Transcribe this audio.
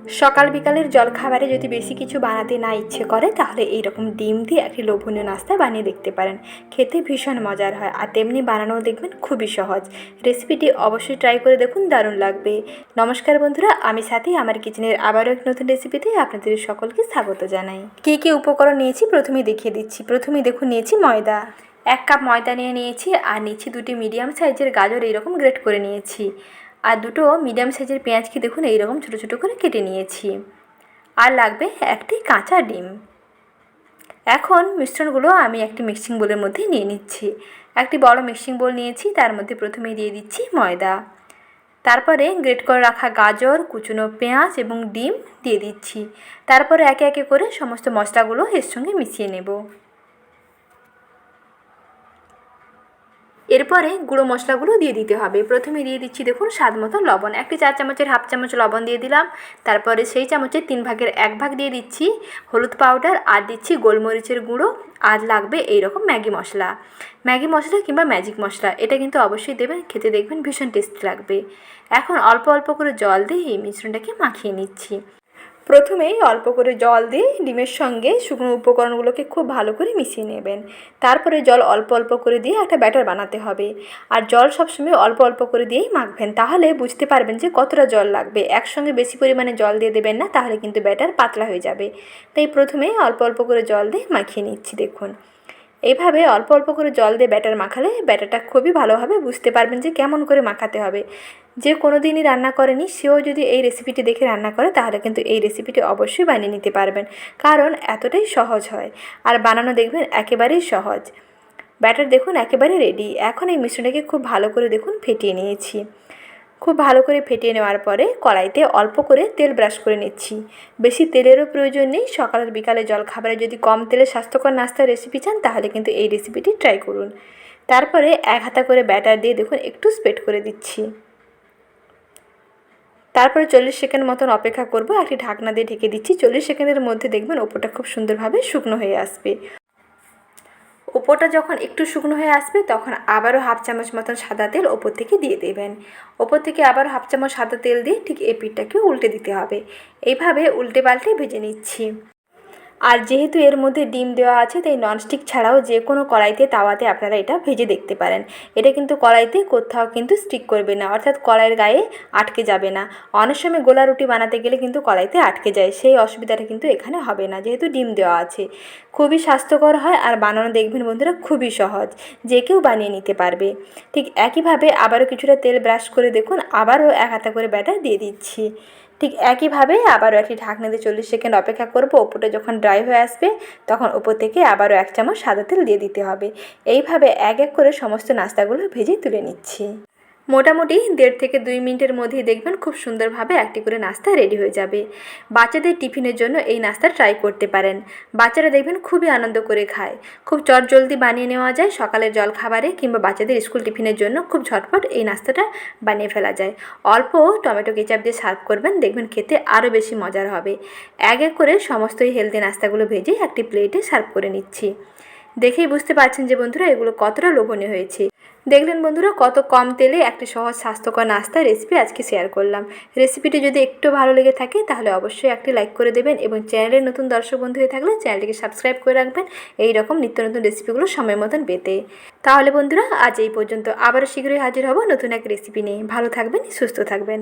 সকাল বিকালের জলখাবারে যদি বেশি কিছু বানাতে না ইচ্ছে করে তাহলে এইরকম ডিম দিয়ে একটি লোভনীয় নাস্তা বানিয়ে দেখতে পারেন। খেতে ভীষণ মজার হয় আর তেমনি বানানোও দেখবেন খুবই সহজ। রেসিপিটি অবশ্যই ট্রাই করে দেখুন, দারুণ লাগবে। নমস্কার বন্ধুরা, আমি সাথী। আমার কিচেনের আবারও এক নতুন রেসিপিতে আপনাদের সকলকে স্বাগত জানাই। কী কী উপকরণ নিয়েছি প্রথমেই দেখিয়ে দিচ্ছি। প্রথমেই দেখুন নিয়েছি ময়দা, 1 কাপ ময়দা নিয়েছি। আর নিয়েছি 2টি মিডিয়াম সাইজের গাজর, এইরকম গ্রেট করে নিয়েছি। আর 2টো মিডিয়াম সাইজের পেঁয়াজকে দেখুন এইরকম ছোটো ছোটো করে কেটে নিয়েছি। আর লাগবে একটি কাঁচা ডিম। এখন মিশ্রণগুলো আমি একটি মিক্সিং বোলের মধ্যে নিয়ে নিচ্ছি। একটি বড় মিক্সিং বোল নিয়েছি, তার মধ্যে প্রথমেই দিয়ে দিচ্ছি ময়দা, তারপরে গ্রেট করে রাখা গাজর, কুচনো পেঁয়াজ এবং ডিম দিয়ে দিচ্ছি। তারপরে একে একে করে সমস্ত মশলাগুলো এর সঙ্গে মিশিয়ে নেব। এরপরে গুঁড়ো মশলাগুলো দিয়ে দিতে হবে। প্রথমে দিয়ে দিচ্ছি দেখুন স্বাদ মতো লবণ, একটি 4 চামচের হাফ চামচ লবণ দিয়ে দিলাম। তারপরে সেই চামচের 3 ভাগের 1 ভাগ দিয়ে দিচ্ছি হলুদ পাউডার, আর দিচ্ছি গোলমরিচের গুঁড়ো। আর লাগবে এইরকম ম্যাগি মশলা কিংবা ম্যাজিক মশলা, এটা কিন্তু অবশ্যই দেবেন, খেতে দেখবেন ভীষণ টেস্টি লাগবে। এখন অল্প অল্প করে জল দিয়ে এই মিশ্রণটাকে মাখিয়ে নিচ্ছি। প্রথমেই অল্প করে জল দিয়ে ডিমের সঙ্গে শুকনো উপকরণগুলোকে খুব ভালো করে মিশিয়ে নেবেন। তারপরে জল অল্প অল্প করে দিয়ে একটা ব্যাটার বানাতে হবে। আর জল সবসময় অল্প অল্প করে দিয়েই মাখবেন, তাহলে বুঝতে পারবেন যে কতটা জল লাগবে। একসঙ্গে বেশি পরিমাণে জল দিয়ে দেবেন না, তাহলে কিন্তু ব্যাটার পাতলা হয়ে যাবে। তাই প্রথমেই অল্প অল্প করে জল দিয়ে মাখিয়ে নিচ্ছি। দেখুন এইভাবে অল্প অল্প করে জল দিয়ে ব্যাটার মাখালে ব্যাটারটা খুবই ভালোভাবে বুঝতে পারবেন যে কেমন করে মাখাতে হবে। যে কোনো দিনই রান্না করেনি সেও যদি এই রেসিপিটি দেখে রান্না করে তাহলে কিন্তু এই রেসিপিটি অবশ্যই বানিয়ে নিতে পারবেন, কারণ এতটাই সহজ হয়। আর বানানো দেখবেন একেবারেই সহজ। ব্যাটার দেখুন একেবারে রেডি। এখন এই মিশ্রণটাকে খুব ভালো করে দেখুন ফেটিয়ে নিয়েছি। খুব ভালো করে ফেটিয়ে নেওয়ার পরে কড়াইতে অল্প করে তেল ব্রাশ করে নিচ্ছি। বেশি তেলেরও প্রয়োজন নেই। সকাল বিকালে জলখাবারে যদি কম তেলে স্বাস্থ্যকর নাস্তার রেসিপি চান তাহলে কিন্তু এই রেসিপিটি ট্রাই করুন। তারপরে 1 হাতা করে ব্যাটার দিয়ে দেখুন একটু স্প্রেড করে দিচ্ছি। তারপরে 40 সেকেন্ড মতন অপেক্ষা করব। একটি ঢাকনা দিয়ে ঢেকে দিচ্ছি। 40 সেকেন্ডের মধ্যে দেখবেন ওপরটা খুব সুন্দরভাবে শুকনো হয়ে আসবে। ওপরটা যখন একটু শুকনো হয়ে আসবে তখন আবারও হাফ চামচ মতন সাদা তেল ওপর থেকে দিয়ে দেবেন। ওপর থেকে আবার হাফ চামচ সাদা তেল দিয়ে ঠিক এই পিঠটাকেও উল্টে দিতে হবে। এইভাবে উল্টে পাল্টে ভেজে নিচ্ছি। আর যেহেতু এর মধ্যে ডিম দেওয়া আছে তাই ননস্টিক ছাড়াও যে কোনো কড়াইতে তাওয়াতে আপনারা এটা ভেজে দেখতে পারেন। এটা কিন্তু কড়াইতে কোথাও কিন্তু স্টিক করবে না, অর্থাৎ কড়াইয়ের গায়ে আটকে যাবে না। অনেক সময় গোলা রুটি বানাতে গেলে কিন্তু কড়াইতে আটকে যায়, সেই অসুবিধাটা কিন্তু এখানে হবে না যেহেতু ডিম দেওয়া আছে। খুবই স্বাস্থ্যকর হয় আর বানানো দেখবেন বন্ধুরা খুবই সহজ, যে কেউ বানিয়ে নিতে পারবে। ঠিক একইভাবে আবারও কিছুটা তেল ব্রাশ করে দেখুন আবারও 1 হাতা করে ব্যাটার দিয়ে দিচ্ছি। ঠিক একইভাবে আবারও একটি ঢাকনা দিয়ে 40 সেকেন্ড অপেক্ষা করব। ওপরটা যখন ড্রাই হয়ে আসবে তখন ওপর থেকে আবারও 1 চামচ সাদা তেল দিয়ে দিতে হবে। এইভাবে এক এক করে সমস্ত নাস্তাগুলো ভেজে তুলে নিচ্ছি। মোটামুটি 1.5 থেকে 2 মিনিটের মধ্যেই দেখবেন খুব সুন্দরভাবে একটি করে নাস্তা রেডি হয়ে যাবে। বাচ্চাদের টিফিনের জন্য এই নাস্তা ট্রাই করতে পারেন। বাচ্চারা দেখবেন খুবই আনন্দ করে খায়। খুব চটজলদি বানিয়ে নেওয়া যায় সকালের জলখাবারে কিংবা বাচ্চাদের স্কুল টিফিনের জন্য খুব ঝটপট এই নাস্তাটা বানিয়ে ফেলা যায়। অল্প টমেটো কেচাপ দিয়ে সার্ভ করবেন, দেখবেন খেতে আরও বেশি মজার হবে। এক এক করে সমস্ত এই হেলদি নাস্তাগুলো ভেজে একটি প্লেটে সার্ভ করে নিচ্ছি। দেখেই বুঝতে পারছেন যে বন্ধুরা এগুলো কতটা লোভনীয় হয়েছে। দেখলেন বন্ধুরা কত কম তেলে একটি সহজ স্বাস্থ্যকর নাস্তার রেসিপি আজকে শেয়ার করলাম। রেসিপিটি যদি একটু ভালো লেগে থাকে তাহলে অবশ্যই একটি লাইক করে দেবেন এবং চ্যানেলের নতুন দর্শক বন্ধু হয়ে থাকলে চ্যানেলটিকে সাবস্ক্রাইব করে রাখবেন এই রকম নিত্য নতুন রেসিপিগুলো সময় মতন পেতে। তাহলে বন্ধুরা আজ এই পর্যন্ত, আবারও শীঘ্রই হাজির হব নতুন এক রেসিপি নিয়ে। ভালো থাকবেন, সুস্থ থাকবেন।